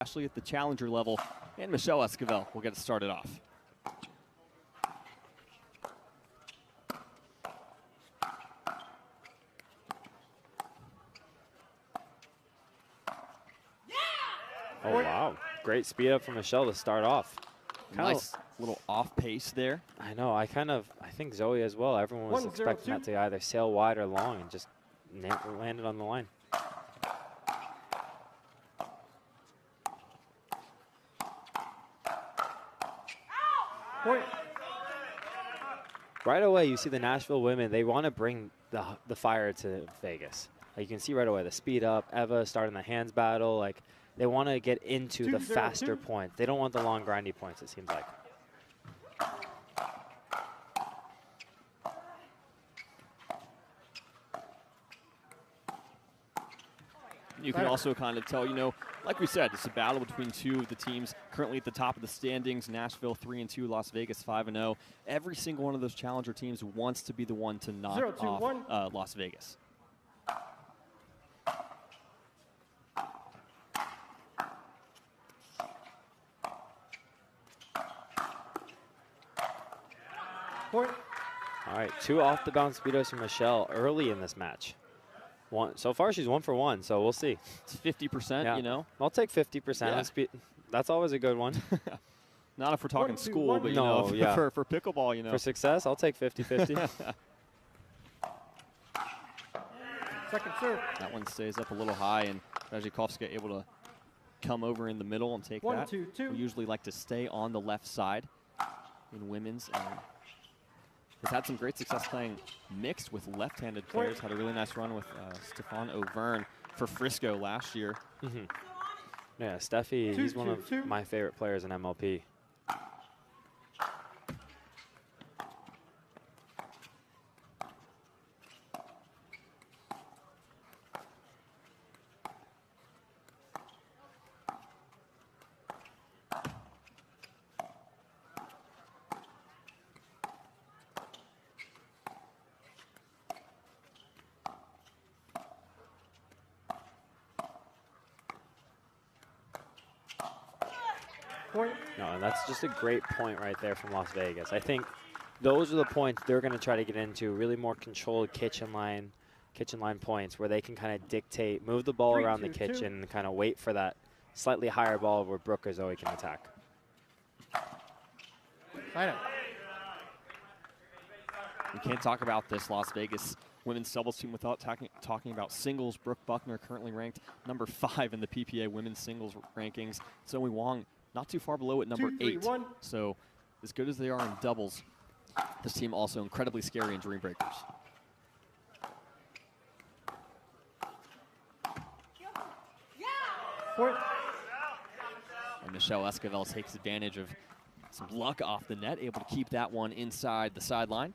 Ashley at the challenger level, and Michelle Esquivel will get it started off. Oh, wow. Great speed up from Michelle to start off. Nice little off pace there. I know. I think Zoe as well. Everyone was expecting that to either sail wide or long and just landed on the line. Point. Right away, you see the Nashville women, they want to bring the fire to Vegas. Like you can see right away, the speed up, Eva starting the hands battle. Like they want to get into the faster points. They don't want the long, grindy points, it seems like. You can also kind of tell, you know, like we said, it's a battle between two of the teams currently at the top of the standings. Nashville 3-2, Las Vegas 5-0. Every single one of those challenger teams wants to be the one to knock off Las Vegas. Point. All right, 2 off the bounce speedos from Michelle early in this match. So far, she's 1 for 1, so we'll see. It's 50%, you know. I'll take 50%. Yeah. That's always a good one. Not if we're talking school, but, you know, for pickleball, you know. For success, I'll take 50-50. Second serve. That one stays up a little high, and Radzikowska able to come over in the middle and take that. 1-2-2. We usually like to stay on the left side in women's. Has had some great success playing mixed with left-handed players. Had a really nice run with Stefan Auvergne for Frisco last year. Mm-hmm. Yeah, Steffi, he's one of my favorite players in MLP. Point. No, and that's just a great point right there from Las Vegas. I think those are the points they're going to try to get into, really more controlled kitchen line points where they can kind of dictate, move the ball around the kitchen and kind of wait for that slightly higher ball where Brooke or Zoe can attack. We can't talk about this Las Vegas women's doubles team without talking about singles. Brooke Buckner currently ranked number 5 in the PPA women's singles rankings. Chao Yi Wang not too far below at number 8. So as good as they are in doubles, this team also incredibly scary in Dream Breakers. Point. And Michelle Esquivel takes advantage of some luck off the net, able to keep that one inside the sideline.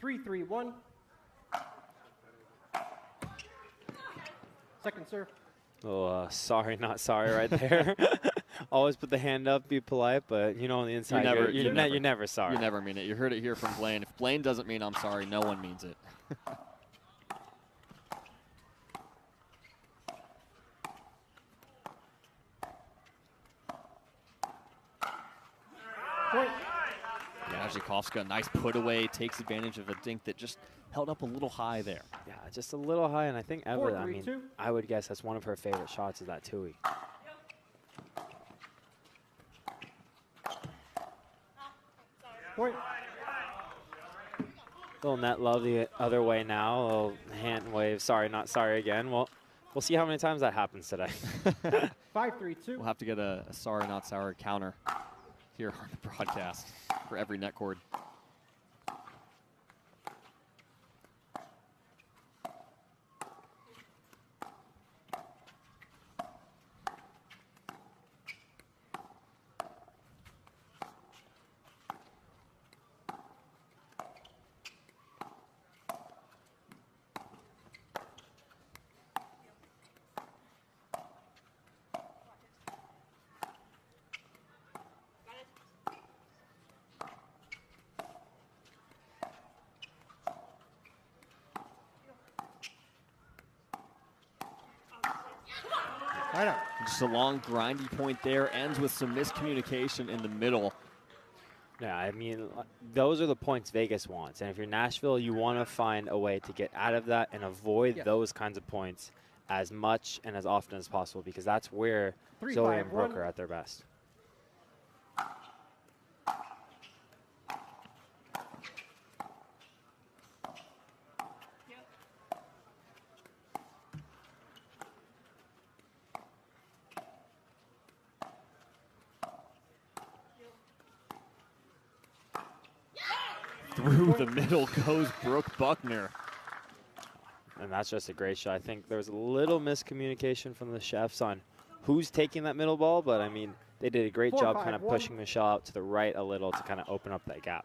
3-3-1. Second serve. Oh, sorry, not sorry right there. Always put the hand up, be polite, but you know on the inside, you're never sorry. You never mean it. You heard it here from Blaine. If Blaine doesn't mean I'm sorry, no one means it. Point. Radzikowska, nice put away, takes advantage of a dink that just held up a little high there. Yeah, just a little high, and I think Eva, 4-3-2. I mean, I would guess that's one of her favorite shots is that Tui. Point. Little net love the other way now, a little hand wave, sorry, not sorry again. Well, we'll see how many times that happens today. 5-3-2. We'll have to get a sorry, not sorry counter here on the broadcast for every net cord. Right up. Just a long, grindy point there. Ends with some miscommunication in the middle. Yeah, I mean, those are the points Vegas wants. And if you're Nashville, you want to find a way to get out of that and avoid those kinds of points as much and as often as possible, because that's where Zoe and Brooke are at their best. Through the middle goes Brooke Buckner. And that's just a great shot. I think there was a little miscommunication from the Chefs on who's taking that middle ball, but I mean, they did a great job kind of pushing Michelle out to the right a little to kind of open up that gap.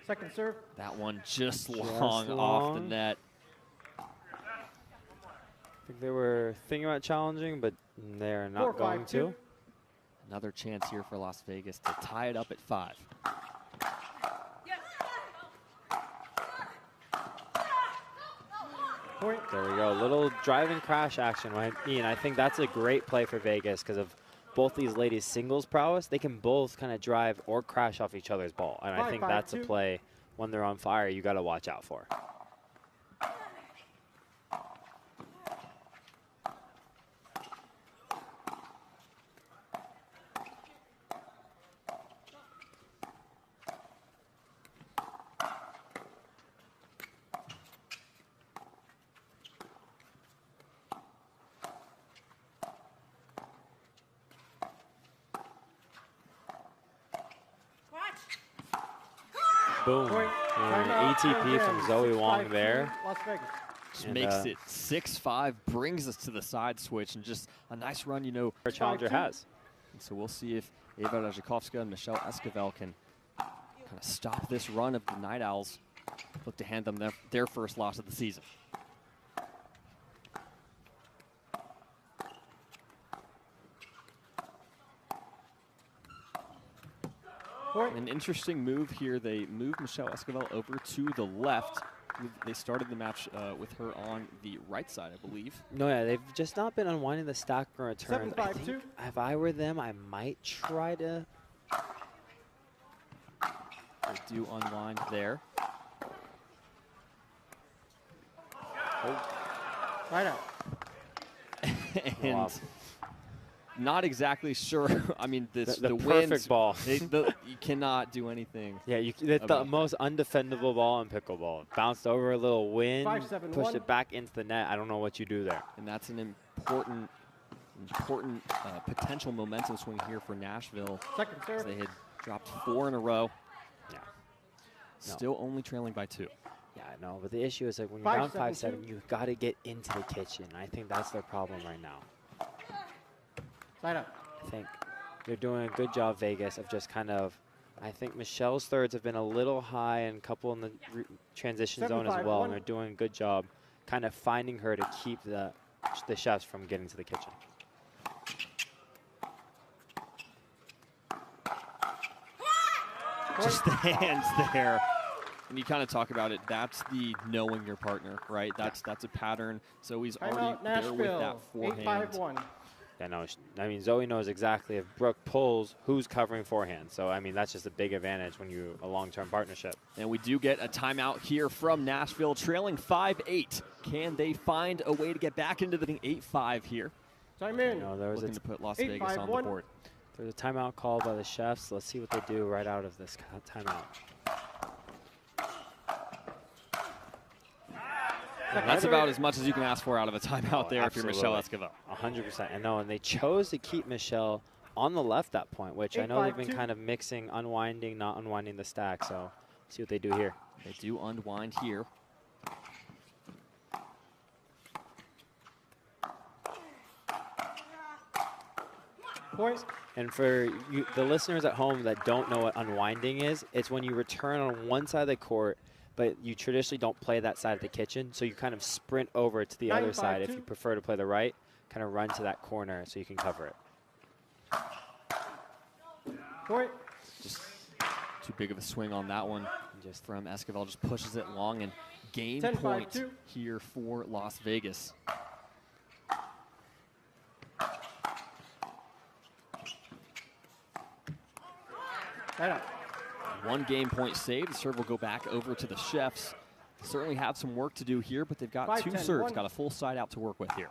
Second serve. That one just long off the net. I think they were thinking about challenging, but they're not going to. Another chance here for Las Vegas to tie it up at 5. Point. There we go. Little driving crash action. I mean, I think that's a great play for Vegas because of both these ladies' singles prowess. They can both kind of drive or crash off each other's ball. And I think that's a play when they're on fire you got to watch out for. Boom. And ATP from Zoe Wang there. Las Vegas. Just makes it 6-5, brings us to the side switch, and just a nice run, you know. Our challenger has. And so we'll see if Ewa Radzikowska and Michelle Esquivel can kind of stop this run of the Night Owls. Look to hand them their first loss of the season. An interesting move here. They moved Michelle Esquivel over to the left. They started the match with her on the right side, I believe. No, yeah, they've just not been unwinding the stack and returns. I 7-5-2. think if I were them, I might try to. They do unwind there. Right out. And wow. Not exactly sure. I mean, the perfect winds, ball. you cannot do anything. Yeah, it's the most undefendable ball in pickleball. Bounced over a little wind, 5-7-1. pushed it back into the net. I don't know what you do there. And that's an important potential momentum swing here for Nashville. Second As serve. they had dropped 4 in a row. Yeah. Still only trailing by 2. Yeah, I know, but the issue is like when you're down 5-7-2. 5-7, you've got to get into the kitchen. I think that's their problem right now. Side up. I think they're doing a good job, Vegas, of just kind of. I think Michelle's thirds have been a little high and a couple in the transition zone as well, and they're doing a good job kind of finding her to keep the Chefs from getting to the kitchen. Just the hands there. And you kind of talk about it. That's the knowing your partner, right? That's a pattern. So he's already there with that forehand. 8-5-1. Yeah, no, I mean, Zoe knows exactly if Brooke pulls, who's covering forehand. So, I mean, that's just a big advantage when you're a long-term partnership. And we do get a timeout here from Nashville, trailing 5-8. Can they find a way to get back into the 8-5 here? Time in. No, there was Looking to put Las Vegas on the board. There's a timeout call by the Chefs. Let's see what they do right out of this timeout. And that's about as much as you can ask for out of a timeout there if you're Michelle Esquivel. 100%. And no, and they chose to keep Michelle on the left that point, which I know they've been kind of mixing, unwinding, not unwinding the stack. So see what they do here. They do unwind here. Point. And for you, the listeners at home that don't know what unwinding is, it's when you return on one side of the court, but you traditionally don't play that side of the kitchen, so you kind of sprint over to the other side if you prefer to play the right, kind of run to that corner so you can cover it. Point. Just too big of a swing on that one. Just from Esquivel, just pushes it long, and game 10-5, point 2. here for Las Vegas. Right up. 1 game point saved. The serve will go back over to the Chefs. Certainly have some work to do here, but they've got 5, 2 10, serves, 1. got a full side out to work with here.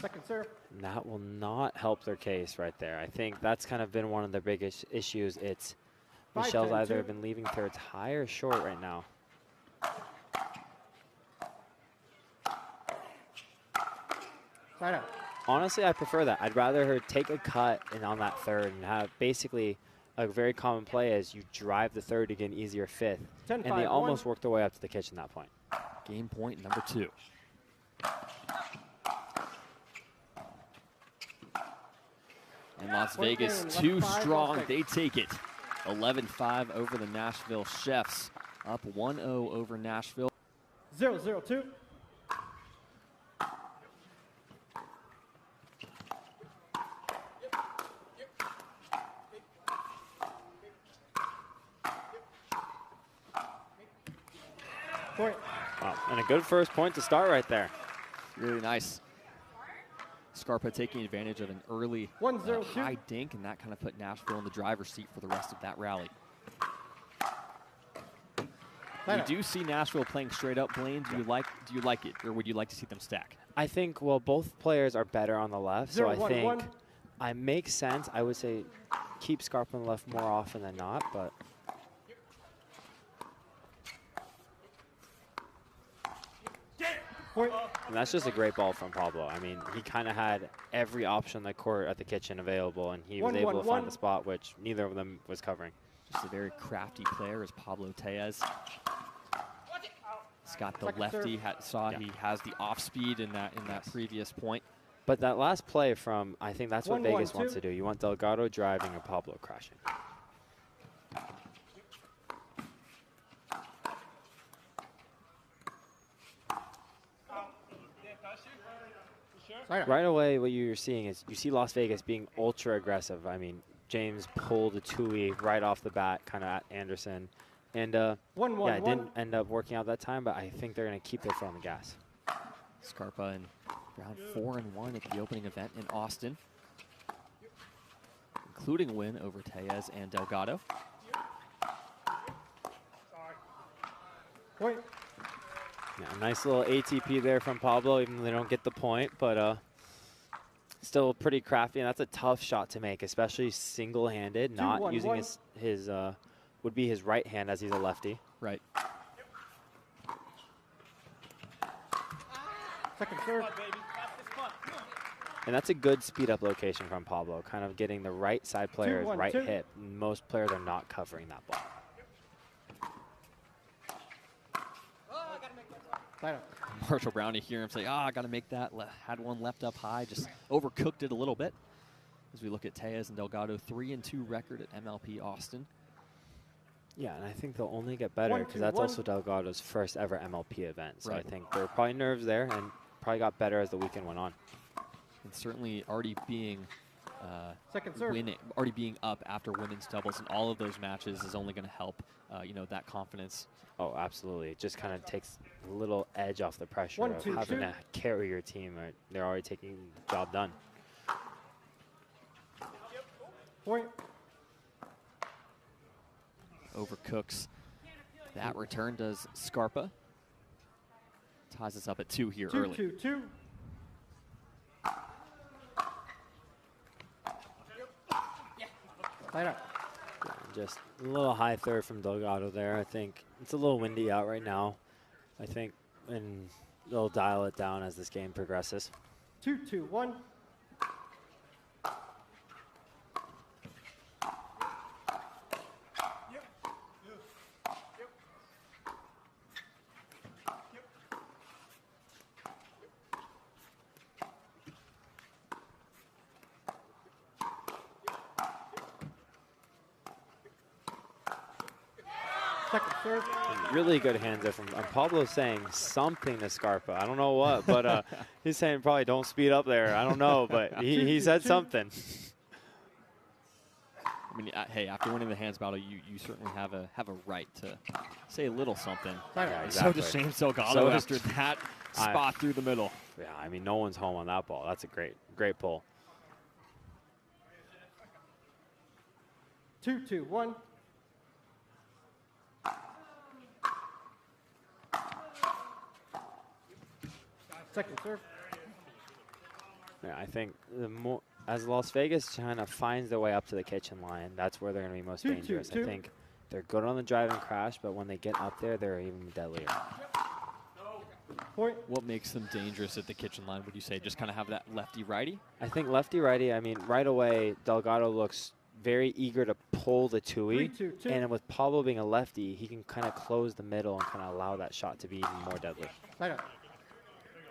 Second serve. And that will not help their case right there. I think that's kind of been one of their biggest issues. It's 5, Michelle's 10, either 2. been leaving thirds high or short right now. Side up. Honestly, I prefer that. I'd rather her take a cut and on that third and have basically a very common play is you drive the third to get an easier fifth. 10, And they 5, almost 1. worked their way up to the kitchen at that point. Game point number 2. And Las Point Vegas game, too left 5, strong. left They take it. 11-5 over the Nashville Chefs. Up 1-0 over Nashville. 0-0-2. Point. Wow. And a good first point to start right there. Really nice. Scarpa taking advantage of an early 1-0-2. high dink, and that kind of put Nashville in the driver's seat for the rest of that rally. We do see Nashville playing straight up. Blaine, do you like it, or would you like to see them stack? I think, well, both players are better on the left, so I 0-1-1. think it makes sense. I would say keep Scarpa on the left more often than not, but Point. and that's just a great ball from Pablo. I mean, he kind of had every option on the court at the kitchen available, and he was able to find the spot, which neither of them was covering. Just a very crafty player is Pablo Tellez. He's got the Second lefty. serve. He has the off speed in that previous point. But that last play from, I think that's what 1-1-2. Vegas wants to do. You want Delgado driving and Pablo crashing. Side up. Right away, what you're seeing is you see Las Vegas being ultra aggressive. I mean, James pulled a Tui right off the bat, kind of at Anderson. And yeah, it didn't end up working out that time, but I think they're going to keep their foot on the gas. Scarpa in round 4-1 at the opening event in Austin, including a win over Tellez and Delgado. Point. Yeah, nice little ATP there from Pablo, even though they don't get the point, but still pretty crafty, and that's a tough shot to make, especially single-handed, not using his would be his right hand as he's a lefty. Right. Second serve. And that's a good speed-up location from Pablo, kind of getting the right side player's 2-1-2. right hip. Most players are not covering that ball. Side up. Marshall Brown, you hear him say, I got to make that. Had one left up high, just overcooked it a little bit. As we look at Tellez and Delgado, 3-2 record at MLP Austin. Yeah, and I think they'll only get better because that's also Delgado's first ever MLP event. So Right. I think there were probably nerves there and probably got better as the weekend went on. And certainly already being Second serve. already being up after women's doubles in all of those matches is only going to help, that confidence. Oh, absolutely. It just kind of takes a little edge off the pressure 1, of 2, having 2. to carry your team. Or they're already taking the job done. Point. Overcooks. That return does Scarpa. Ties us up at 2 here early. 2-2-2. Side up. Just a little high third from Delgado there. I think it's a little windy out right now. I think, and they'll dial it down as this game progresses. 2-2-1. Second serve. Really good hands there from Pablo saying something to Scarpa. I don't know what, but he's saying probably don't speed up there. I don't know, but he said something. I mean, hey, after winning the hands battle, you certainly have a right to say a little something. Yeah, exactly. So does Shane Delgado So after that spot through the middle. Yeah, I mean, no one's home on that ball. That's a great pull. 2-2-1. Second serve. Yeah, I think as Las Vegas kind of finds their way up to the kitchen line, that's where they're going to be most dangerous. I think they're good on the drive and crash, but when they get up there, they're even deadlier. Point. What makes them dangerous at the kitchen line, would you say? Just kind of have that lefty-righty? I think lefty-righty, I mean, right away, Delgado looks very eager to pull the two-y. 3-2-2. And with Pablo being a lefty, he can kind of close the middle and kind of allow that shot to be even more deadly. Side out.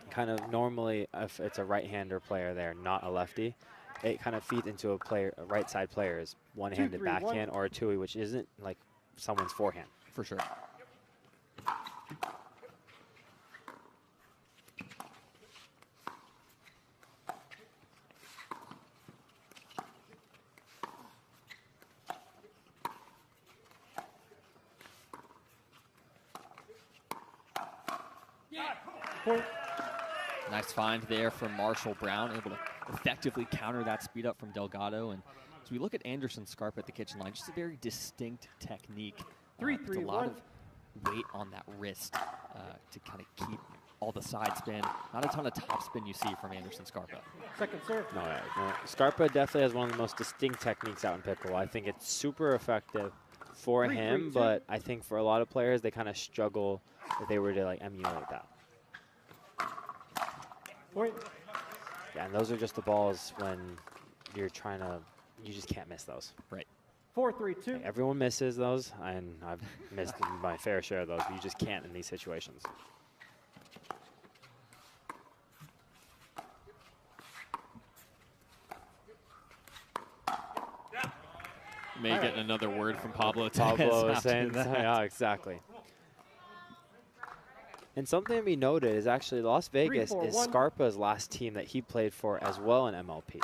Kind of normally, if it's a right-hander player there, not a lefty, it kind of feeds into a right side player's one-handed 2-3-1. backhand or a two-y, which isn't like someone's forehand. For sure. Point. Nice find there from Marshall Brown, able to effectively counter that speed up from Delgado. And as we look at Anderson Scarpa at the kitchen line, just a very distinct technique. It's a lot 3-3-1. of weight on that wrist to kind of keep all the side spin. Not a ton of top spin you see from Anderson Scarpa. Second serve. No, Scarpa definitely has one of the most distinct techniques out in pickleball. I think it's super effective for 3-3-2. him, but I think for a lot of players, they kind of struggle if they were to like emulate that. Point. Yeah, and those are just the balls when you're trying to, you just can't miss those. Right. 4-3-2. Like, everyone misses those, and I've missed my fair share of those, but you just can't in these situations. May get another word from Pablo Tellez. Pablo after saying, that. yeah, exactly. And something to be noted is actually Las Vegas is 3-4-1. Scarpa's last team that he played for as well in MLP.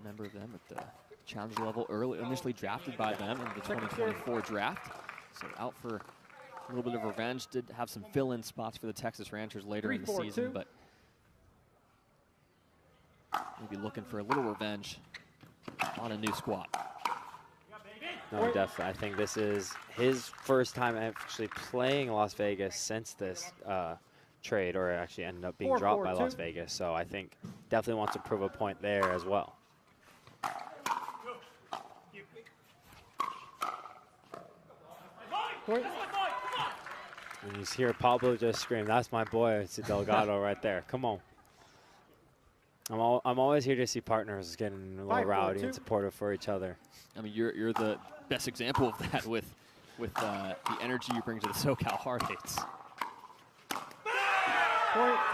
Remember them at the challenger level early, initially drafted by them in the 2024 draft. So out for a little bit of revenge. Did have some fill-in spots for the Texas Rangers later in the season, but maybe looking for a little revenge on a new squad. No, definitely. I think this is his first time actually playing Las Vegas since this trade, or actually ended up being dropped by Las Vegas. So I think definitely wants to prove a point there as well. Point. And you hear Pablo just scream, "That's my boy, it's Delgado right there. Come on." I'm always here to see partners getting a little rowdy and supportive for each other. I mean, you're the best example of that with the energy you bring to the SoCal Heartaches.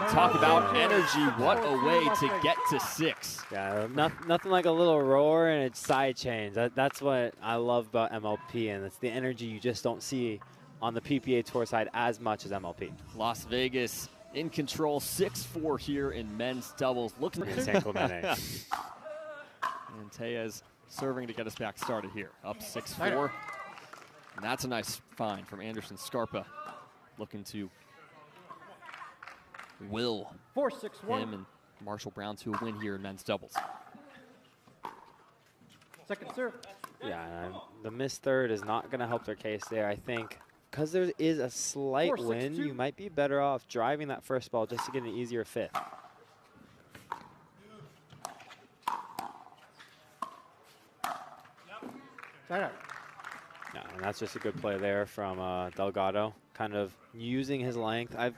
Talk about energy. What a way to get to 6. Yeah, nothing like a little roar and it's side chains. That's what I love about MLP, and it's the energy you just don't see on the PPA Tour side as much as MLP. Las Vegas in control, 6-4 here in men's doubles. Looks in San Clemente. And Tellez serving to get us back started here. Up 6-4. And that's a nice find from Anderson Scarpa. Looking to will 4-6-1. him and Marshall Brown to a win here in men's doubles. Second serve. Yeah, the missed third is not going to help their case there. I think because there is a slight 4-6-2. win, you might be better off driving that first ball just to get an easier fifth. Side out. Yeah, and that's just a good play there from Delgado, kind of using his length. I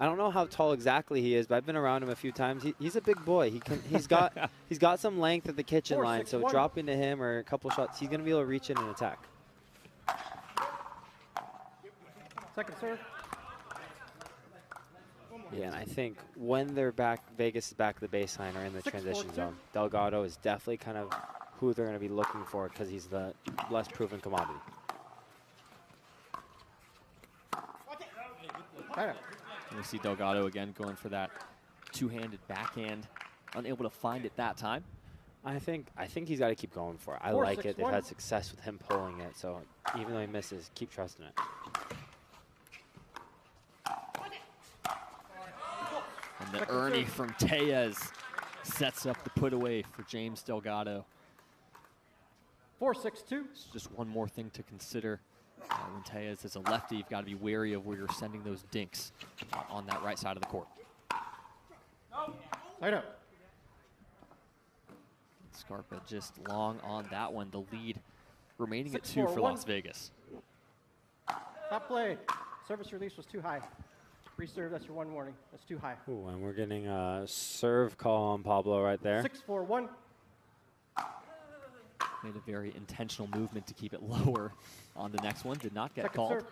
don't know how tall exactly he is, but I've been around him a few times. He's a big boy. He's got some length at the kitchen line, so dropping to him or a couple shots, he's going to be able to reach in and attack. Second serve. Yeah, and I think when they're back, Vegas is back at the baseline or in the transition zone, Delgado is definitely kind of who they're going to be looking for because he's the less proven commodity. Timeout. And we see Delgado again going for that two-handed backhand, unable to find it that time. I think he's got to keep going for it. I 4, like 6, it. They've 1. had success with him pulling it, so even though he misses, keep trusting it. And the Ernie from Tellez sets up the put away for James Delgado. 4-6-2. It's just one more thing to consider. When Tellez is a lefty, you've got to be wary of where you're sending those dinks on that right side of the court. Timeout. Scarpa just long on that one. The lead remaining at 6, 2 4, for 1. Las Vegas. Top play. Service release was too high. Reserve, that's your 1 warning. That's too high. Ooh, and we're getting a serve call on Pablo right there. 6-4-1. Made a very intentional movement to keep it lower on the next one. Did not get Second called. serve.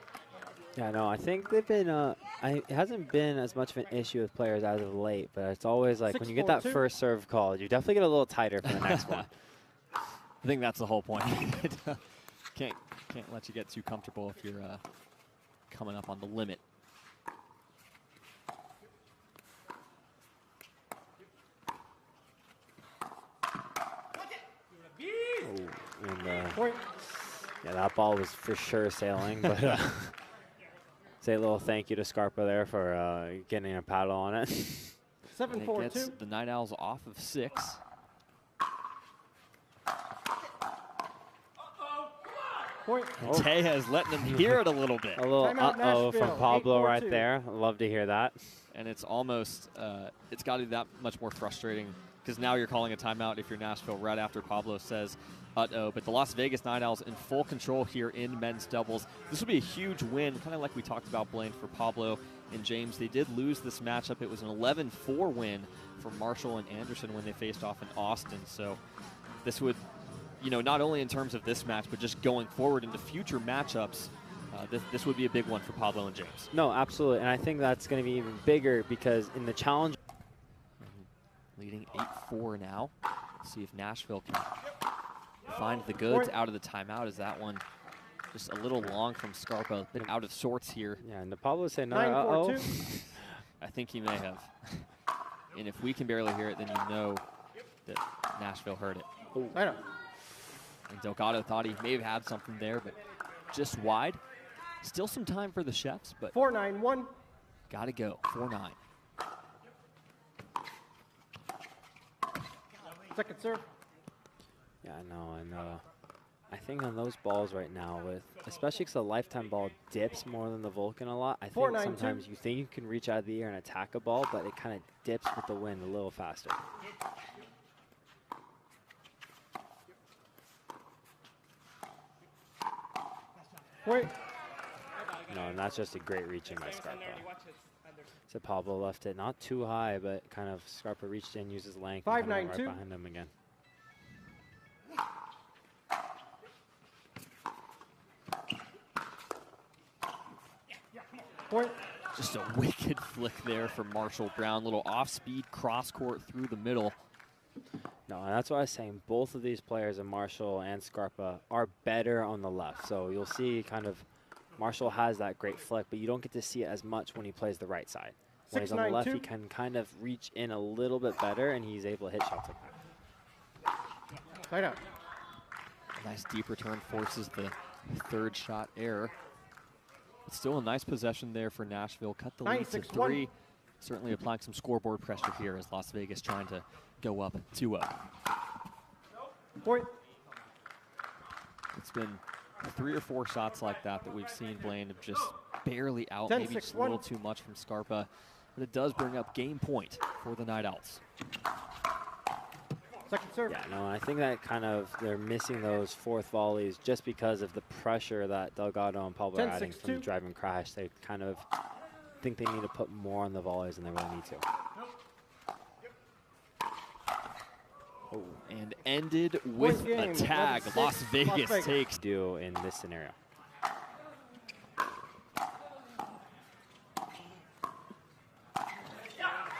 Yeah, no, I think they've been, it hasn't been as much of an issue with players as of late, but it's always like when you get that 6-4-2. first serve call, you definitely get a little tighter for the next one. I think that's the whole point. can't let you get too comfortable if you're coming up on the limit. And, Point. yeah, that ball was for sure sailing, but say a little thank you to Scarpa there for getting a paddle on it. And it gets 7-4-2. the Night Owls off of 6. Point. And Tellez letting them hear it a little bit. A little Timeout, uh-oh from Nashville. Pablo right 8-4-2. there. Love to hear that. And it's almost, it's got to be that much more frustrating because now you're calling a timeout if you're Nashville right after Pablo says, uh-oh. But the Las Vegas Night Owls in full control here in men's doubles. This would be a huge win, kind of like we talked about, Blaine, for Pablo and James. They did lose this matchup. It was an 11-4 win for Marshall and Anderson when they faced off in Austin. So this would, you know, not only in terms of this match, but just going forward into future matchups, this would be a big one for Pablo and James. No, absolutely. And I think that's going to be even bigger because in the challenge. Leading 8-4 now. See if Nashville can find the goods out of the timeout. Is that one just a little long from Scarpa? A bit out of sorts here. Yeah, and Pablo said no. 9-4-2. I think he may have. And if we can barely hear it, then you know that Nashville heard it. Timeout. And Delgado thought he may have had something there, but just wide. Still some time for the Chefs, but 4-9-1. got to go. 4-9. Second serve. Yeah, I know. And I think on those balls right now, especially because the lifetime ball dips more than the Vulcan a lot, I think 4-9-2. sometimes you think you can reach out of the air and attack a ball, but it kind of dips with the wind a little faster. Point. No, and that's just a great reaching by Scarpa. So Pablo left it not too high, but kind of Scarpa reached in, used his length, and kind of went right 5-9-2. behind him again. Point. Just a wicked flick there from Marshall Brown. Little off-speed cross-court through the middle. No, and that's what I was saying. Both of these players, and Marshall and Scarpa, are better on the left. So you'll see kind of Marshall has that great flick, but you don't get to see it as much when he plays the right side. When he's on the left, he can kind of reach in a little bit better, and he's able to hit shots like that. Timeout. Nice deep return forces the third shot error. It's still a nice possession there for Nashville. Cut the lead to 9-6-1. 3. Certainly applying some scoreboard pressure here as Las Vegas trying to go up 2-0. Point. It's been 3 or 4 shots like that we've seen, Blaine, of just barely out, 10-6-1. maybe just a little too much from Scarpa. But it does bring up game point for the Night Owls. Second serve. Yeah, no, I think that kind of they're missing those fourth volleys just because of the pressure that Delgado and Pablo are adding from the 10-6-2. drive and crash. They kind of think they need to put more on the volleys than they really need to. Oh, and ended with game, a tag. 11-6, Las Vegas Vegas. takes. Do in this scenario.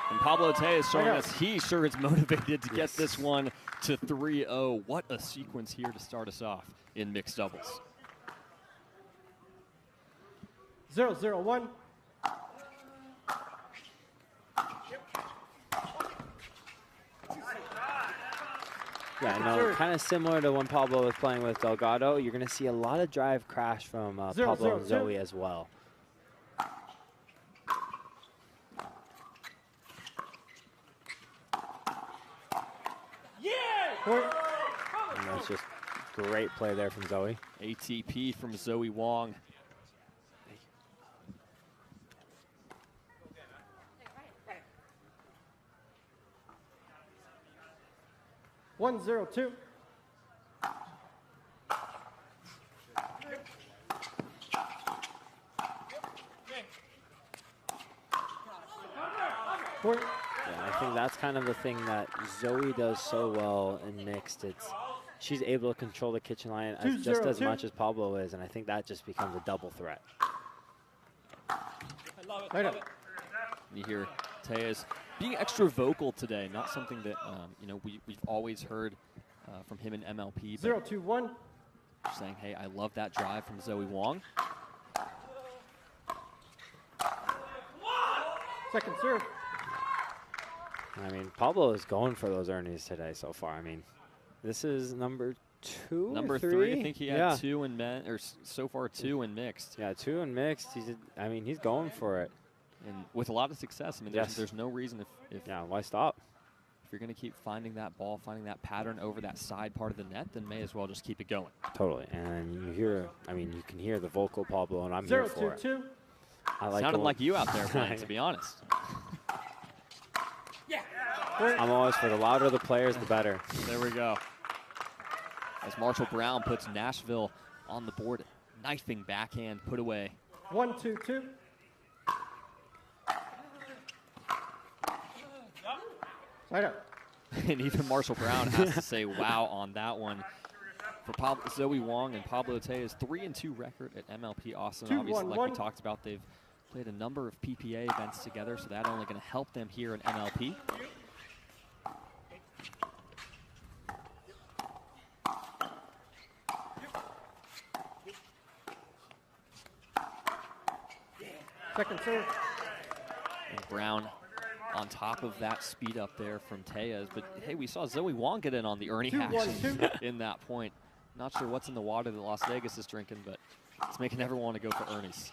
And Pablo Tellez showing us he sure is motivated to get this one to 3-0. What a sequence here to start us off in mixed doubles. 0-0-1. Yeah, I know, kind of similar to when Pablo was playing with Delgado. You're going to see a lot of drive crash from Pablo and Zoe as well. And that's just great play there from Zoe. ATP from Zoe Wang. One, 0-2. Yeah, I think that's kind of the thing that Zoe does so well in mixed. She's able to control the kitchen line just as much as Pablo is, and I think that just becomes a double threat. You hear Tellez being extra vocal today, not something that you know we've always heard from him in MLP. 0-2-1. Saying, hey, I love that drive from Zoe Wang. Second serve. I mean, Pablo is going for those earnings today so far. I mean, this is number 2 Number three, I think he had 2 in men, or so far 2 in mixed. Yeah, 2 in mixed. I mean, he's going for it. And with a lot of success. I mean, there's no reason if yeah, why stop? If you're going to keep finding that ball, finding that pattern over that side part of the net, then may as well just keep it going. Totally. And you hear, I mean, you can hear the vocal Pablo, and I'm here for it. 0-2-2. I like Sounded like you out there playing, to be honest. I'm always for the louder the players, the better. There we go. As Marshall Brown puts Nashville on the board, knifing backhand put away. 1-2-2. Side up. And even Marshall Brown has to say wow on that one. For Zoe Wang and Pablo Tellez, 3-2 record at MLP Austin. Obviously, like we talked about, they've played a number of PPA events together, so that's only going to help them here in MLP. Second serve. And Brown on top of that speed up there from Tellez. But, hey, we saw Zoe Wang get in on the Ernie action in that point. Not sure what's in the water that Las Vegas is drinking, but it's making everyone want to go for Ernie's.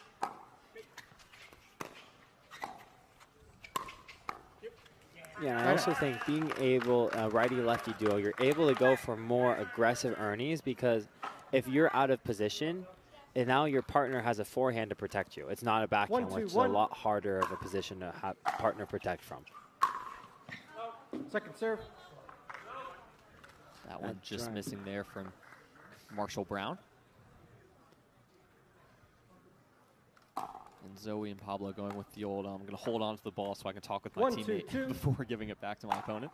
Yeah, and I also think being able, righty-lefty duo, you're able to go for more aggressive Ernies because if you're out of position, and now your partner has a forehand to protect you. It's not a backhand, which is a lot harder of a position to have partner protect from. Second serve. That one just missing there from Marshall Brown. And Zoe and Pablo going with the old, I'm going to hold on to the ball so I can talk with my teammate before giving it back to my opponent.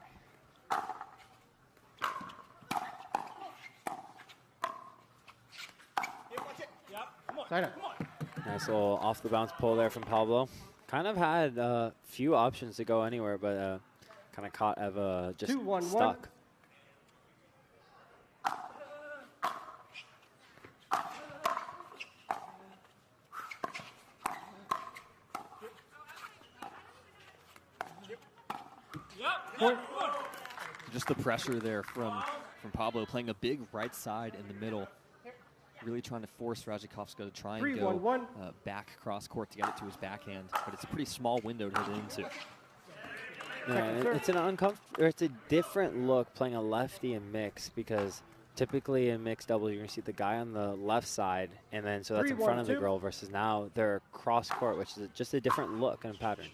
Nice little off the bounce pull there from Pablo. Kind of had a few options to go anywhere, but kind of caught Ewa just stuck. Just the pressure there from Pablo, playing a big right side in the middle. Really trying to force Radzikowska to try and go back cross court to get it to his backhand, but it's a pretty small window to hit into. Yeah, it's a different look playing a lefty in mix because typically in mixed doubles you're gonna see the guy on the left side, and then so that's in front of the girl versus now they're cross court, which is just a different look and pattern.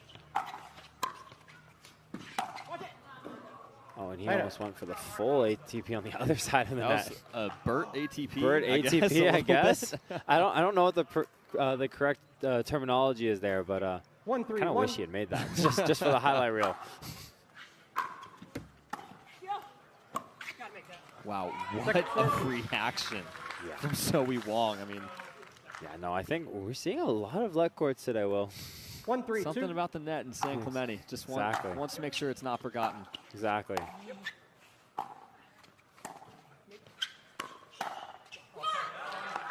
Oh, and he almost went for the full ATP on the other side of the net. That was a Burt ATP. Burt ATP, I guess. I don't know what the correct terminology is there, but I kind of wish he had made that just for the highlight reel. Wow, what a reaction from Zoe Wang. I mean, yeah, no, I think we're seeing a lot of let courts today, Will. 1-3, Something 2. about the net in San Clemente. Just wants to make sure it's not forgotten. Exactly.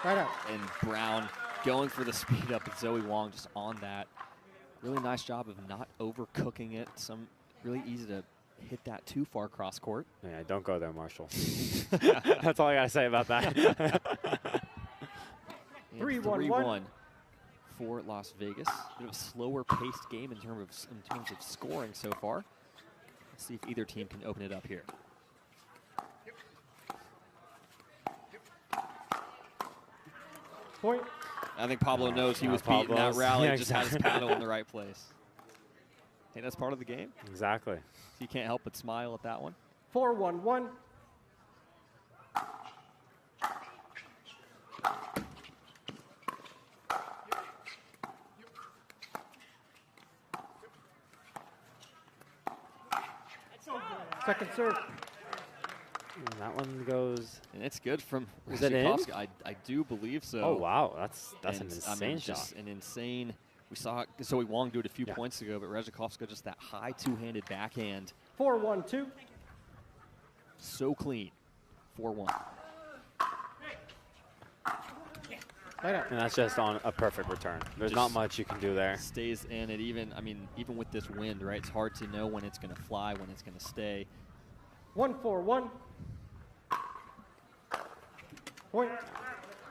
Right out. And Brown going for the speed up with Zoe Wang just on that. Really nice job of not overcooking it. Some really easy to hit that too far cross court. Yeah, don't go there, Marshall. That's all I gotta say about that. 3-1 for Las Vegas. Bit of a slower paced game in terms of scoring so far. Let's see if either team can open it up here. Point. I think Pablo knows he was beating that rally. Just had his paddle in the right place. Hey, that's part of the game. Exactly. So you can't help but smile at that one. 4-1-1. Second serve. And that one goes. And it's good from Is it in? I do believe so. Oh wow, that's an And, insane shot. Just an insane. We saw Zoe Wang do it a few points ago, but Radzikowska just that high two-handed backhand. 4-1-2. So clean. 4-1. And that's just on a perfect return. There's not much you can do there. Stays in it. Even with this wind, right? It's hard to know when it's going to fly, when it's going to stay. 1-4-1. Point.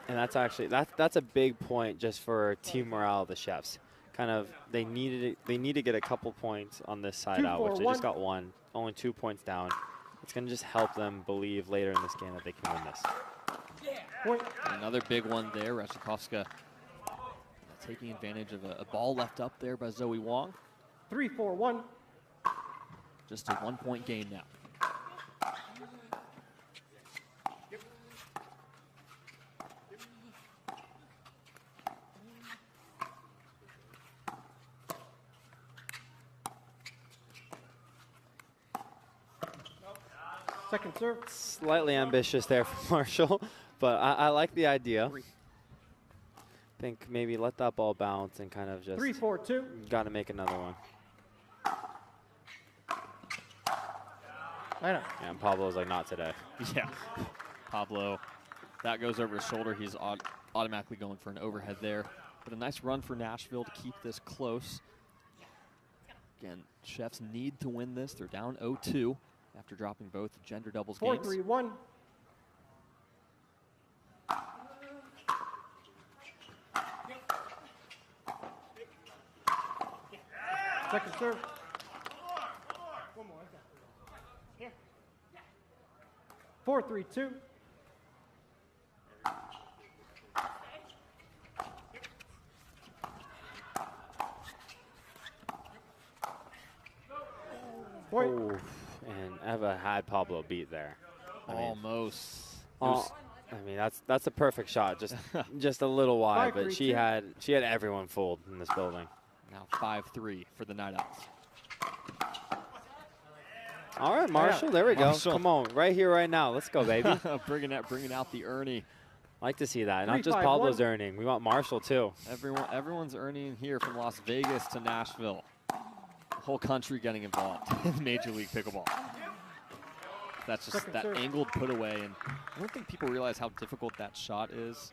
And that's actually that's a big point just for team morale of the Chefs. Kind of they need to get a couple points on this side out, which they just got one. Only 2 points down. It's going to just help them believe later in this game that they can win this. Point. Another big one there. Radzikowska taking advantage of a ball left up there by Zoe Wang. 3-4-1. Just a 1 point game now. Second serve. Slightly ambitious there for Marshall, but I like the idea. Think maybe let that ball bounce and kind of just 3-4-2. got to make another one. I know. And Pablo's like, not today. Yeah. Pablo, that goes over his shoulder. He's automatically going for an overhead there. But a nice run for Nashville to keep this close. Again, Chefs need to win this. They're down 0-2 after dropping both gender doubles games. 4-3-1. Second serve. 4-3-2. Point. Ooh, and Ewa had Pablo beat there. Almost. I mean, that's a perfect shot. Just a little wide, but she had everyone fooled in this building. Now 5-3 for the Night Owls. All right, Marshall. There we go. Marshall. Come on, right here, right now. Let's go, baby. bringing out the Ernie. Like to see that. Not just Pablo's earning. We want Marshall too. Everyone's earning here from Las Vegas to Nashville. The whole country getting involved in Major League Pickleball. That's just that angled put away, and I don't think people realize how difficult that shot is.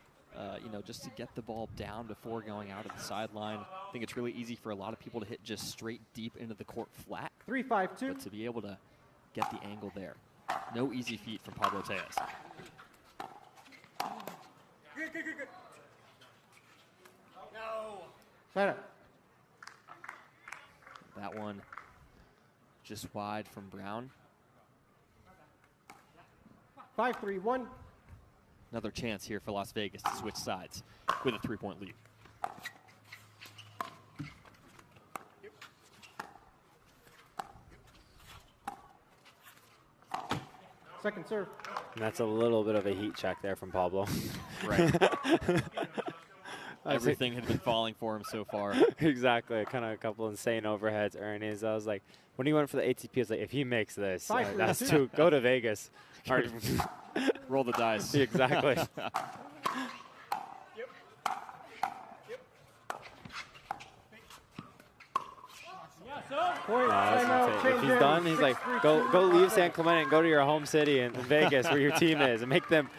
Just to get the ball down before going out of the sideline. I think it's really easy for a lot of people to hit just straight deep into the court flat. 3-5-2. But to be able to get the angle there, no easy feat from Pablo Tellez. Good. No. Center. That one just wide from Brown. 5-3-1. Another chance here for Las Vegas to switch sides with a 3-point lead. Second serve. And that's a little bit of a heat check there from Pablo. Right. Everything had been falling for him so far. Exactly. Kind of a couple insane overheads, earnings. I was like, when he went for the ATP, I was like, if he makes this, that's two. Go to Vegas. Roll the dice. Exactly. Point. If he's done, he's like, go leave San Clemente and go to your home city in Vegas where your team is, and make them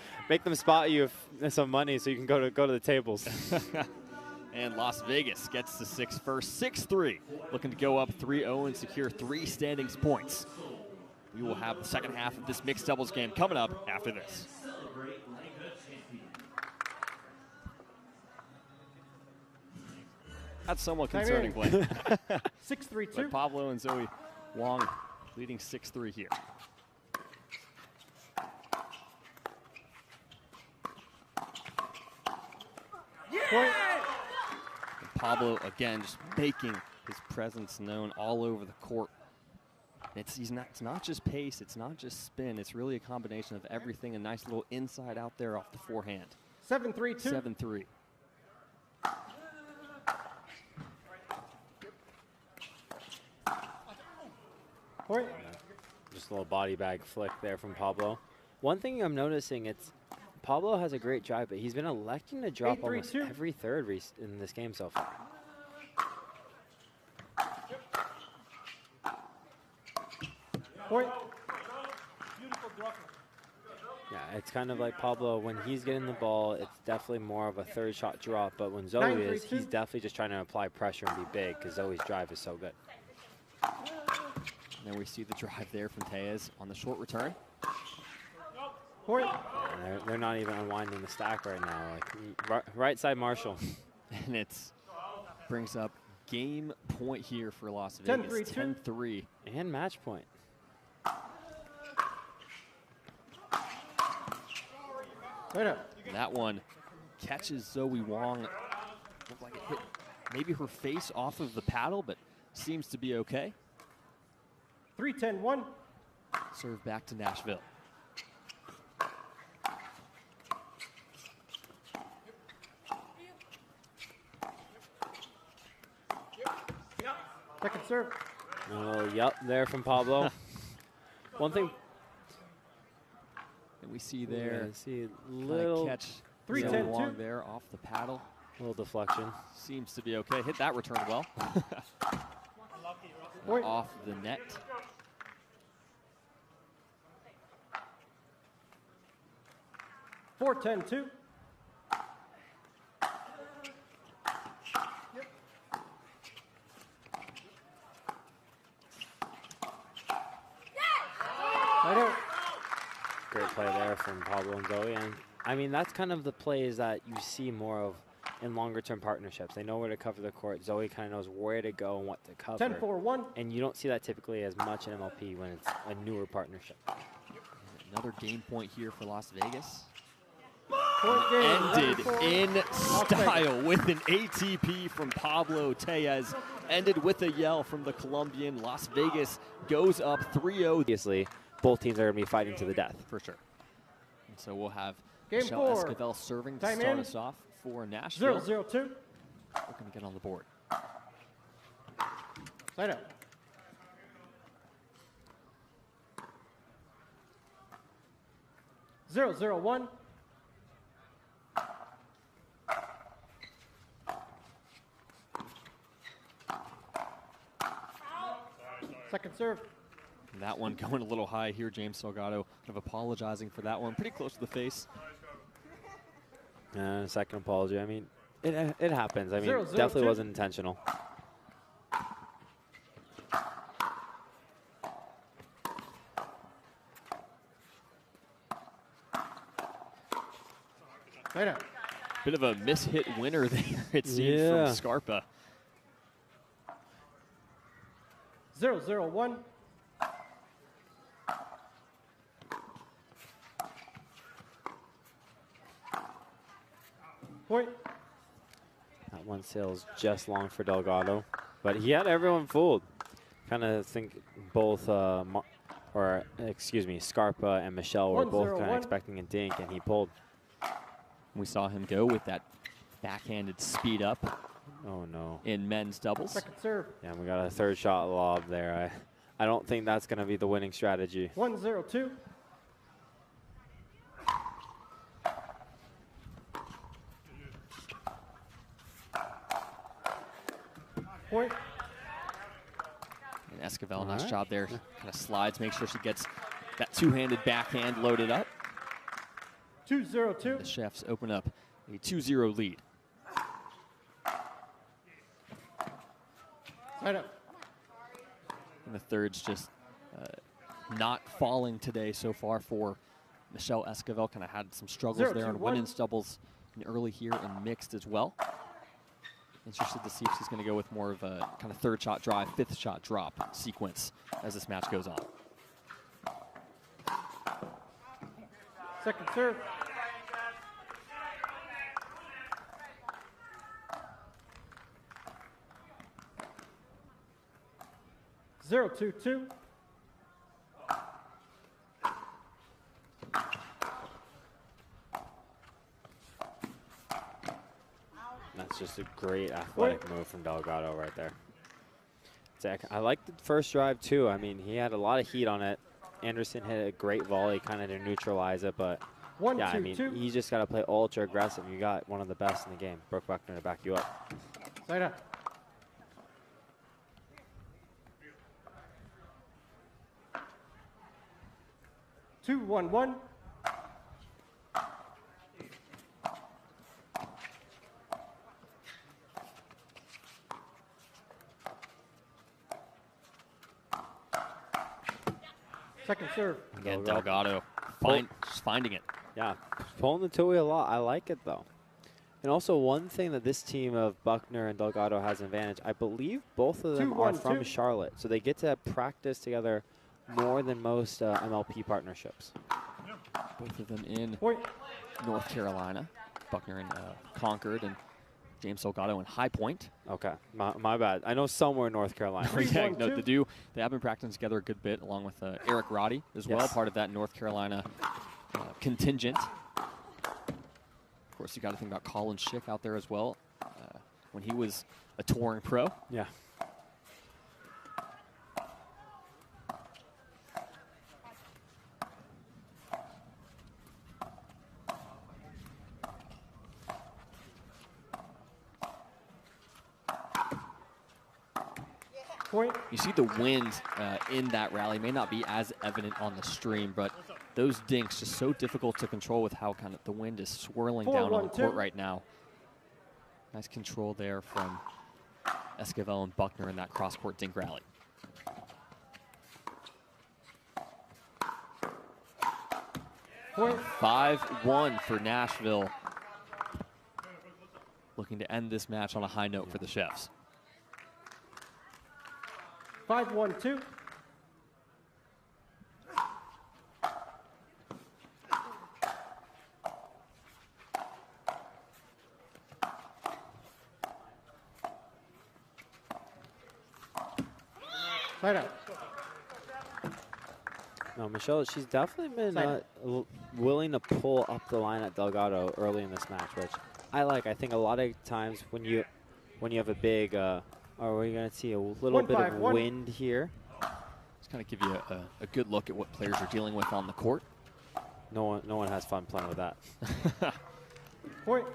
spot you some money so you can go to the tables. And Las Vegas gets the 6 first, 6-3, looking to go up 3-0 and secure 3 standings points. We will have the second half of this mixed doubles game coming up after this. That's somewhat concerning play. 6-3-2. But Pablo and Chao Yi Wang leading 6-3 here. Point. And Pablo, again, just making his presence known all over the court. It's not just pace, it's not just spin, it's really a combination of everything. A nice little inside out there off the forehand. 7-3-2. 7-3. Point. Just a little body bag flick there from Pablo. One thing I'm noticing, Pablo has a great drive, but he's been electing to drop almost every third in this game so far. Point. Yeah, it's kind of like Pablo, when he's getting the ball, it's definitely more of a third shot drop, but when Chao Yi is, he's definitely just trying to apply pressure and be big because Chao Yi's drive is so good. And then we see the drive there from Tellez on the short return. Point. They're not even unwinding the stack right now. Like right side Marshall. And it brings up game point here for Las Vegas. 10-3. And match point. That one catches Chao Yi Wang. Looked like it hit maybe her face off of the paddle, but seems to be okay. 3-10-1. Serve back to Nashville. Second serve. Oh, yup, there from Pablo. One thing. And we see there, see a little catch 3-10-2 there off the paddle. A little deflection. Seems to be okay. Hit that return well. Off the net. Four, 10-2. Great play there from Pablo and Chao Yi. And I mean, that's kind of the plays that you see more of in longer-term partnerships. They know where to cover the court. Chao Yi kind of knows where to go and what to cover. 10-4-1. And you don't see that typically as much in MLP when it's a newer partnership. Another game point here for Las Vegas. Ended in style with an ATP from Pablo Tellez. Ended with a yell from the Colombian. Las Vegas goes up 3-0. Obviously, both teams are going to be fighting to the death. For sure. And so we'll have Game Michelle 4. Esquivel serving to Time start in. us off for Nashville. 0-0-2. Looking to get on the board. Side up. Zero, 0-1. Second serve. That one going a little high here. James Delgado kind of apologizing for that one. Pretty close to the face. Second apology. I mean, it happens. I mean, 0-0-2. definitely wasn't intentional. Right up. Bit of a mishit winner there, it seems, from Scarpa. 0-0-1. Point. That one sails just long for Delgado, but he had everyone fooled. Kind of think both, Scarpa and Michelle were both kind of expecting a dink, and he pulled. We saw him go with that backhanded speed up. Oh no! In men's doubles. Second serve. Yeah, we got a third shot lob there. I don't think that's going to be the winning strategy. 1-0-2. Point. Esquivel, nice job there. Kind of slides, make sure she gets that two-handed backhand loaded up. 2-0-2. The Chefs open up a 2-0 lead. Side up. And the third's just not falling today so far for Michelle Esquivel. Kind of had some struggles there on women's doubles in early here and mixed as well. Interested to see if she's going to go with more of a kind of third shot drive, fifth shot drop sequence as this match goes on. Second serve. Zero, 2-2. That's just a great athletic move from Delgado right there. I like the first drive too. I mean, he had a lot of heat on it. Anderson hit a great volley kind of to neutralize it, but yeah, I mean, you just got to play ultra aggressive. You got one of the best in the game, Brooke Buckner, to back you up. Side up. Two, 1-1. Second serve. Again, Delgado just finding it. Yeah, pulling the two-way a lot. I like it, though. And also, one thing that this team of Buckner and Delgado has an advantage, I believe both of them are from Charlotte, so they get to practice together more than most MLP partnerships. Both of them in North Carolina. Buckner in Concord and James Delgado in High Point. Okay, my bad. I know somewhere in North Carolina. Yeah, no, they have been practicing together a good bit, along with Eric Roddy as well, part of that North Carolina contingent. Of course, you got to think about Colin Schick out there as well when he was a touring pro. Yeah. Point. You see the wind in that rally may not be as evident on the stream, but those dinks just so difficult to control with how kind of the wind is swirling down on the court right now. Nice control there from Esquivel and Buckner in that cross-court dink rally. Point. 5-1 for Nashville. Looking to end this match on a high note for the Chefs. 5-1-2. Side out. No, Michelle, she's definitely been willing to pull up the line at Delgado early in this match, which I like. I think a lot of times when you have a big are we going to see a little bit of wind here? Just kind of give you a good look at what players are dealing with on the court. No one has fun playing with that.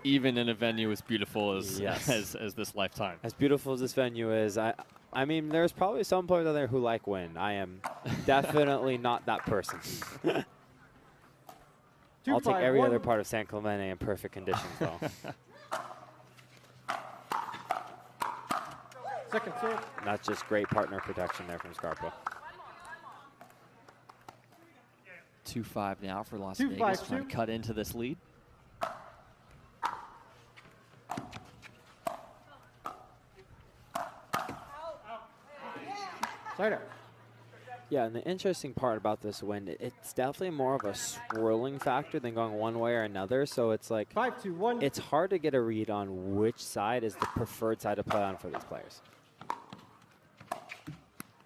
Even in a venue as beautiful as, as this Lifetime. As beautiful as this venue is, I mean, there's probably some players out there who like wind. I am definitely not that person. I'll take every other part of San Clemente in perfect conditions, though. Second serve. That's just great partner protection there from Scarpa. 2-5 now for Las Vegas, trying to cut into this lead. Side out. Yeah, and the interesting part about this wind, it's definitely more of a swirling factor than going one way or another. So it's like 5-2-1. It's hard to get a read on which side is the preferred side to play on for these players.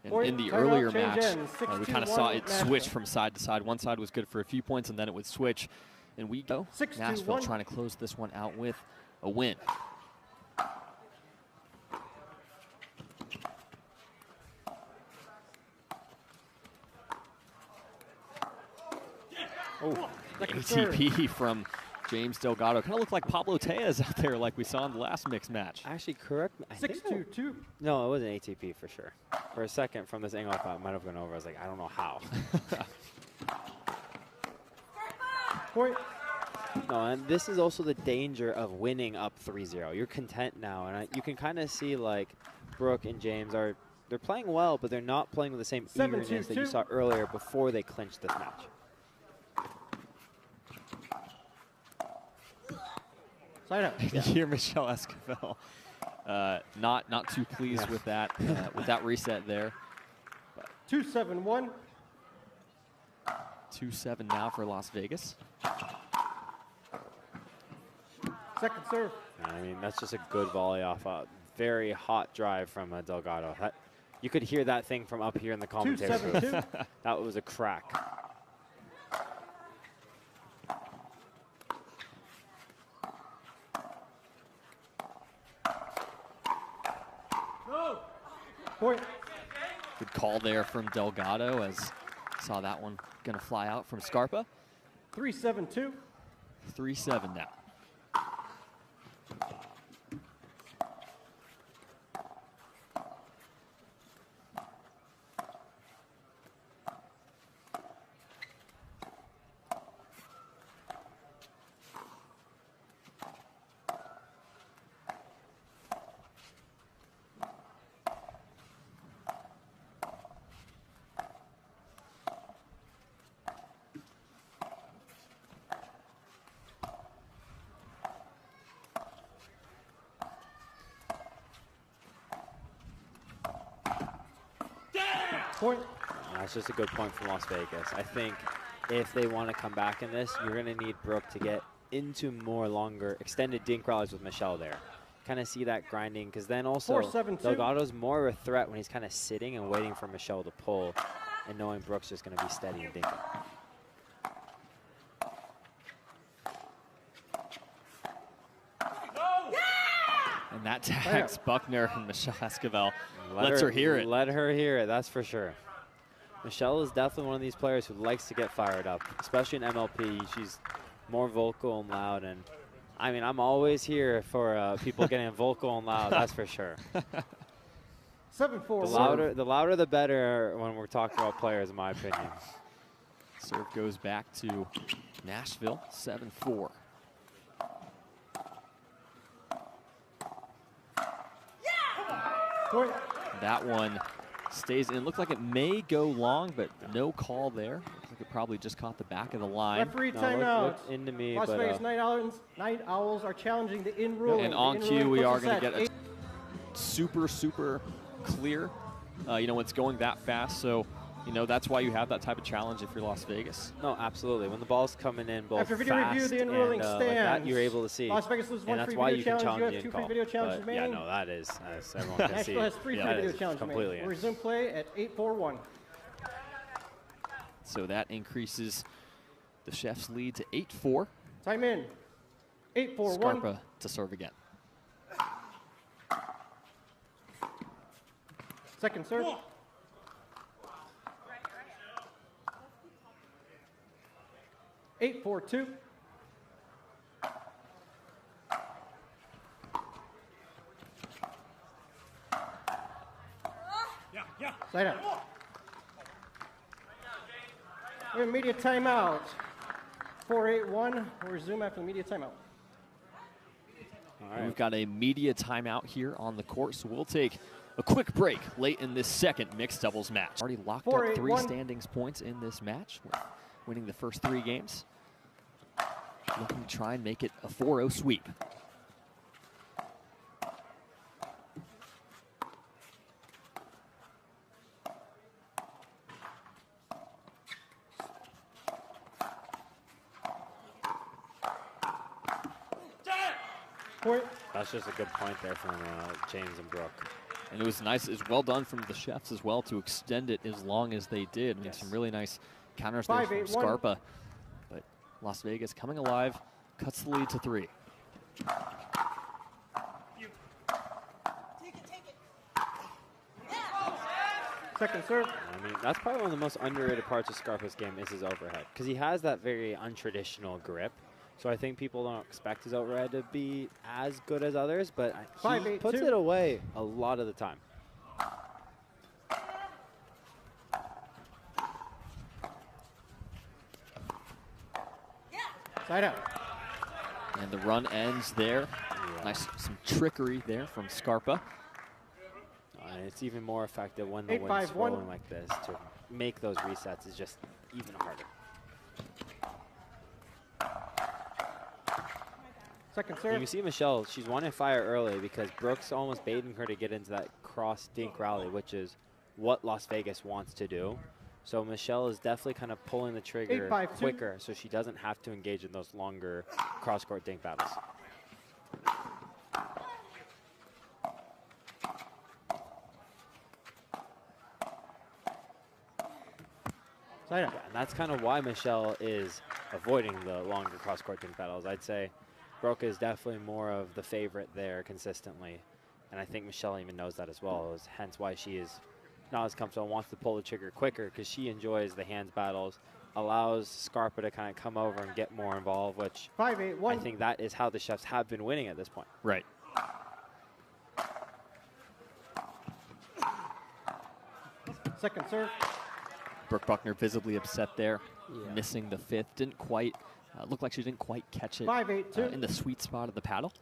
In the earlier match, we kind of saw it switch from side to side. One side was good for a few points, and then it would switch. And we go. Nashville trying to close this one out with a win. Oh, ATP from James Delgado. Kind of looked like Pablo Tellez out there like we saw in the last mixed match. Actually, correct me. 6-2-2. No, it was an ATP for sure. For a second from this angle, I thought it might have gone over. I was like, I don't know how. Point. No, and this is also the danger of winning up 3-0. You're content now, and you can kind of see like Brooke and James they're playing well, but they're not playing with the same eagerness that you saw earlier before they clinched this match. Side up. You hear Michelle Esquivel not too pleased with that reset there. 2-7-1. 2-7 now for Las Vegas. Second serve. I mean, that's just a good volley off a very hot drive from Delgado. You could hear that thing from up here in the commentator booth. That was a crack. Point. Good call there from Delgado, as saw that one going to fly out from Scarpa. 3-7-2. 3-7 now. Point. That's just a good point from Las Vegas. I think if they want to come back in this, you're going to need Brooke to get into more longer extended dink rallies with Michelle there. Kind of see that grinding, because then also 4-7-2. Delgado's more of a threat when he's kind of sitting and waiting for Michelle to pull, and knowing Brooke's just going to be steady and dinking. And that tags Buckner and Michelle Esquivel. Lets her hear it. Let her hear it, that's for sure. Michelle is definitely one of these players who likes to get fired up, especially in MLP. She's more vocal and loud, and I mean, I'm always here for people getting vocal and loud, that's for sure. 7-4. The louder the better when we're talking about players, in my opinion. Serve goes back to Nashville, 7-4. Point. That one stays in. Looked like it may go long, but no call there. Looks like it probably just caught the back of the line. Referee timeout. Looked into me, Las but Vegas Night Owls are challenging the in ruling. And on cue, we are going to get a super clear. You know, it's going that fast, so you know that's why you have that type of challenge if you're Las Vegas. no, absolutely. When the ball's coming in both After video fast review, the in-ruling and stands. like that, you're able to see. Las Vegas loses and one that's free why video you can challenge. You challenge have the 2 free in-call. video challenges But yeah, remaining. no, that is, as everyone can see. Nashville has 3 free that video is challenges completely remaining. in. We'll resume play at 8-4-1. So that increases the Chefs' lead to 8-4. Time in. 8-4-1. Scarpa to serve again. Second serve. Eight, 4-2. Side up. We have a media timeout. 4-8-1. We'll resume after the media timeout. All right. We've got a media timeout here on the court, so we'll take a quick break late in this second mixed doubles match. Already locked up 3 standings points in this match, winning the first 3 games. Looking to try and make it a 4-0 sweep. Point. That's just a good point there from James and Brooke. And it was nice, it's well done from the Chefs as well to extend it as long as they did. I mean, some really nice counters there from Scarpa. But Las Vegas coming alive, cuts the lead to 3. Second serve. I mean, that's probably one of the most underrated parts of Scarpa's game is his overhead, because he has that very untraditional grip. So I think people don't expect his overhead to be as good as others, but he puts it away a lot of the time. Side out. And the run ends there. Yeah. Nice, some trickery there from Scarpa. And it's even more effective when the wind's rolling like this. To make those resets is just even harder. Second serve. And you see Michelle, she's wanting fire early because Brooke's almost baiting her to get into that cross dink rally, which is what Las Vegas wants to do. So Michelle is definitely kind of pulling the trigger quicker so she doesn't have to engage in those longer cross-court dink battles. Yeah, and that's kind of why Michelle is avoiding the longer cross-court dink battles. I'd say Brooke is definitely more of the favorite there consistently. And I think Michelle even knows that as well, hence why she is not as comfortable and wants to pull the trigger quicker because she enjoys the hands battles, allows Scarpa to kind of come over and get more involved, which 5-8-1. I think that is how the Chefs have been winning at this point. Right. Second serve. Brooke Buckner visibly upset there, missing the fifth. Didn't quite, looked like she didn't quite catch it 5-8-2. in the sweet spot of the paddle.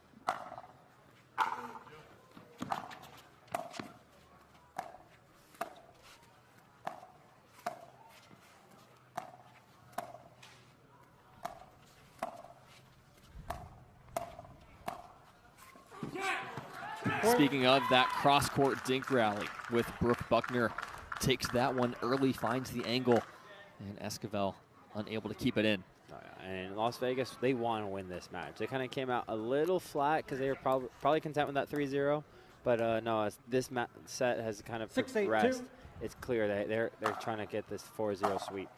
Speaking of that cross-court dink rally with Brooke Buckner, takes that one early, finds the angle, and Esquivel unable to keep it in. And Las Vegas, they want to win this match. They kind of came out a little flat because they were probably content with that 3-0. But no, as this set has kind of progressed, it's clear that they're trying to get this 4-0 sweep.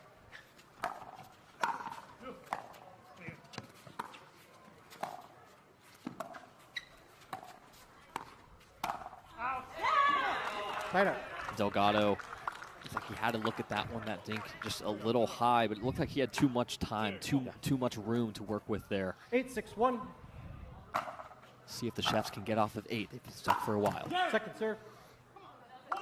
Delgado, it's like he had to look at that one, that dink just a little high, but it looked like he had too much time, too much room to work with there. 8-6-1. See if the Chefs can get off of 8. They've been stuck for a while. Second serve. Yeah,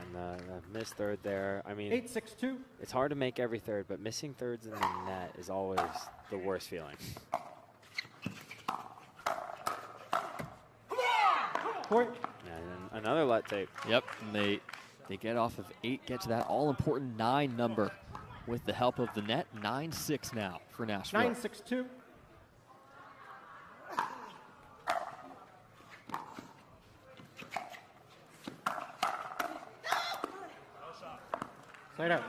and the missed third there. I mean, 8-6-2. It's hard to make every third, but missing thirds in the net is always the worst feeling. Point. And another let tape. Yep, and they get off of 8, get to that all-important 9 number with the help of the net. 9-6 now for Nashville. 9-6-2. Side out.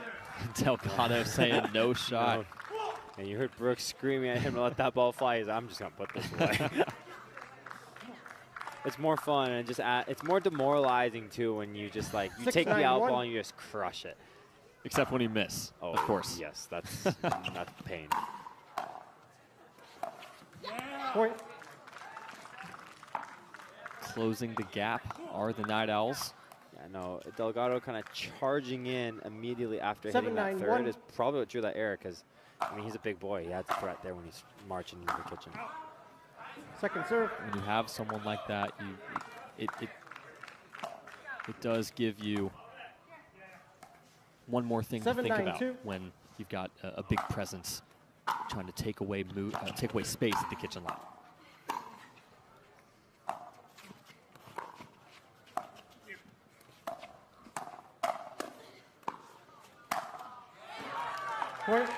Delgado saying no shot. No. And you heard Brooks screaming at him to let that ball fly. He's like, I'm just going to put this away. It's more fun and it's more demoralizing too when you just like you take the out ball and you just crush it. Except when you miss, of course. Yes, that's pain. Point. Closing the gap are the Night Owls. Yeah, no, Delgado kind of charging in immediately after hitting that third is probably what drew that error because, I mean, he's a big boy. He had the threat there when he's marching into the kitchen. Second serve. When you have someone like that, it does give you one more thing to think about when you've got a big presence trying to take away space at the kitchen line. Point.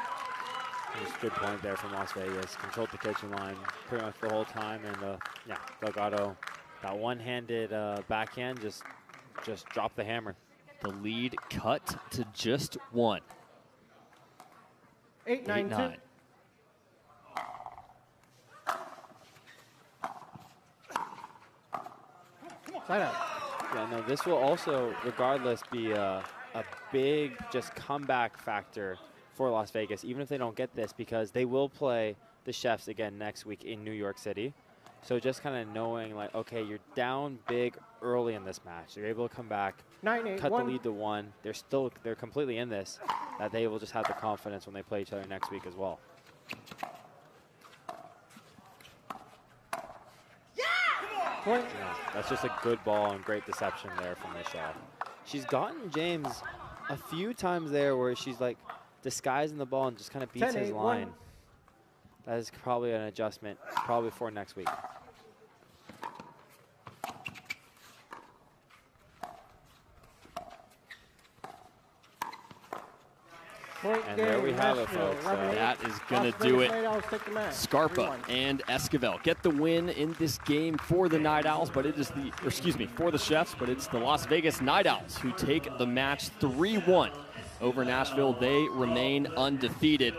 Just a good point there from Las Vegas. Controlled the kitchen line pretty much the whole time, and yeah, Delgado, that one-handed backhand just dropped the hammer. The lead cut to just 1. 8-9-2. Side out. Yeah, no, this will also, regardless, be a big just comeback factor for Las Vegas, even if they don't get this, because they will play the Chefs again next week in New York City. So just kind of knowing, like, okay, you're down big early in this match. You're able to come back, 9-8-1. cut the lead to 1. They're completely in this, that they will just have the confidence when they play each other next week as well. Point. Yeah, that's just a good ball and great deception there from Michelle. She's gotten James a few times there where she's like disguising the ball and just kind of beats his line. That is probably an adjustment, probably for next week. And there we have it, folks. That is going to do it. Scarpa and Esquivel get the win in this game for the Night Owls, but it is for the Chefs, but it's the Las Vegas Night Owls who take the match 3-1 over Nashville. They remain undefeated.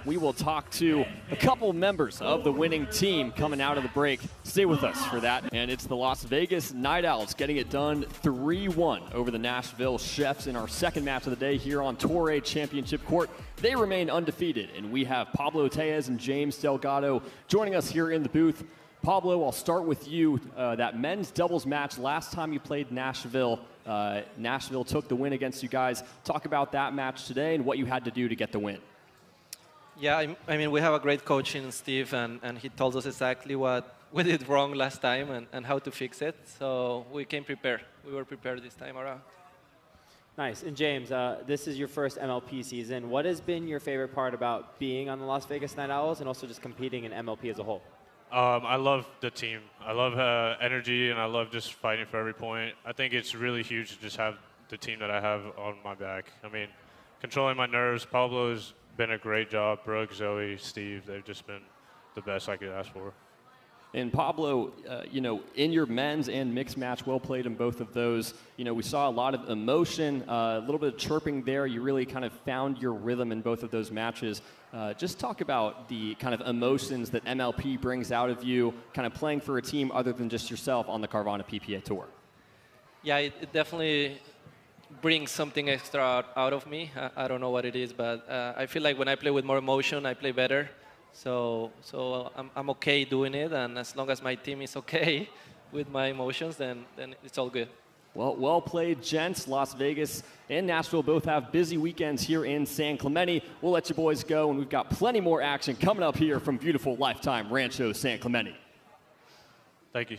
We will talk to a couple members of the winning team coming out of the break. Stay with us for that. And it's the Las Vegas Night Owls getting it done 3-1 over the Nashville Chefs in our second match of the day here on Torrey Championship Court. They remain undefeated, and we have Pablo Tellez and James Delgado joining us here in the booth. Pablo, I'll start with you. That men's doubles match, last time you played Nashville, Nashville took the win against you guys. Talk about that match today and what you had to do to get the win. Yeah, I mean, we have a great coach in Steve, and he told us exactly what we did wrong last time and how to fix it. So we came prepared. We were prepared this time around. Nice. And James, this is your first MLP season. What has been your favorite part about being on the Las Vegas Night Owls and also just competing in MLP as a whole? I love the team. I love energy, and I love just fighting for every point. I think it's really huge to just have the team that I have on my back. I mean, controlling my nerves. Pablo's been a great job. Brooke, Zoe, Steve, they've just been the best I could ask for. And Pablo, in your men's and mixed match, well played in both of those. We saw a lot of emotion, a little bit of chirping there. You really kind of found your rhythm in both of those matches. Just talk about the kind of emotions that MLP brings out of you, kind of playing for a team other than just yourself on the Carvana PPA Tour. Yeah, it definitely brings something extra out of me. I don't know what it is, but I feel like when I play with more emotion, I play better. So I'm okay doing it, and as long as my team is okay with my emotions, then it's all good. Well played, gents. Las Vegas and Nashville both have busy weekends here in San Clemente. We'll let you boys go, and we've got plenty more action coming up here from beautiful Lifetime Rancho San Clemente. Thank you.